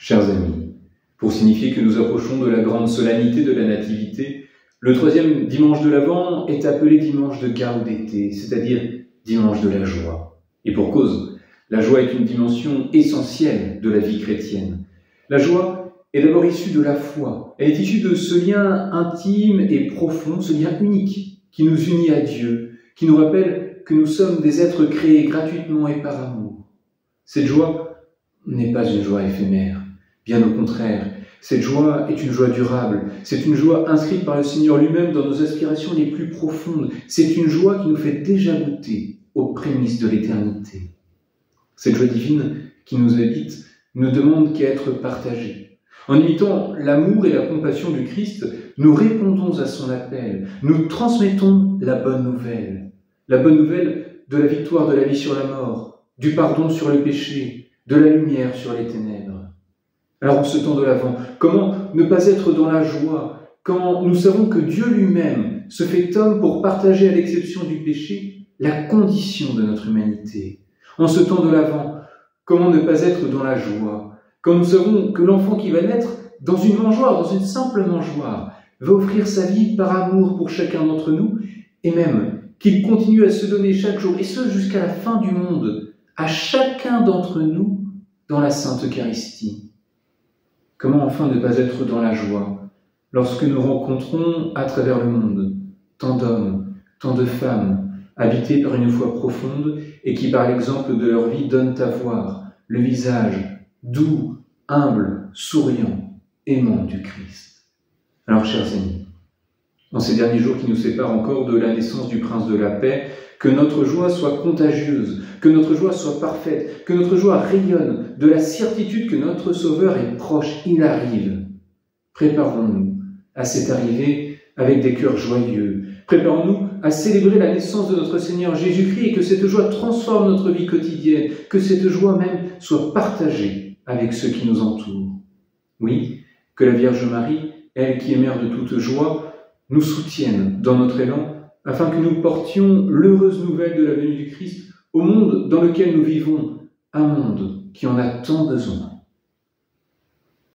Chers amis, pour signifier que nous approchons de la grande solennité de la Nativité, le troisième dimanche de l'Avent est appelé dimanche de gaudété, c'est-à-dire dimanche de la joie. Et pour cause, la joie est une dimension essentielle de la vie chrétienne. La joie est d'abord issue de la foi. Elle est issue de ce lien intime et profond, ce lien unique qui nous unit à Dieu, qui nous rappelle que nous sommes des êtres créés gratuitement et par amour. Cette joie n'est pas une joie éphémère. Bien au contraire, cette joie est une joie durable. C'est une joie inscrite par le Seigneur lui-même dans nos aspirations les plus profondes. C'est une joie qui nous fait déjà goûter aux prémices de l'éternité. Cette joie divine qui nous habite ne demande qu'à être partagée. En imitant l'amour et la compassion du Christ, nous répondons à son appel. Nous transmettons la bonne nouvelle de la victoire de la vie sur la mort, du pardon sur le péché, de la lumière sur les ténèbres. Alors en ce temps de l'Avent, comment ne pas être dans la joie quand nous savons que Dieu lui-même se fait homme pour partager à l'exception du péché la condition de notre humanité? En ce temps de l'Avent, comment ne pas être dans la joie quand nous savons que l'enfant qui va naître dans une mangeoire, dans une simple mangeoire, va offrir sa vie par amour pour chacun d'entre nous et même qu'il continue à se donner chaque jour, et ce jusqu'à la fin du monde, à chacun d'entre nous dans la Sainte Eucharistie. Comment enfin ne pas être dans la joie lorsque nous rencontrons à travers le monde tant d'hommes, tant de femmes, habités par une foi profonde et qui, par l'exemple de leur vie, donnent à voir le visage doux, humble, souriant, aimant du Christ. Alors, chers amis, en ces derniers jours qui nous séparent encore de la naissance du Prince de la Paix, que notre joie soit contagieuse, que notre joie soit parfaite, que notre joie rayonne de la certitude que notre Sauveur est proche, il arrive. Préparons-nous à cette arrivée avec des cœurs joyeux. Préparons-nous à célébrer la naissance de notre Seigneur Jésus-Christ et que cette joie transforme notre vie quotidienne, que cette joie même soit partagée avec ceux qui nous entourent. Oui, que la Vierge Marie, elle qui est mère de toute joie, nous soutienne dans notre élan afin que nous portions l'heureuse nouvelle de la venue du Christ au monde dans lequel nous vivons, un monde qui en a tant besoin.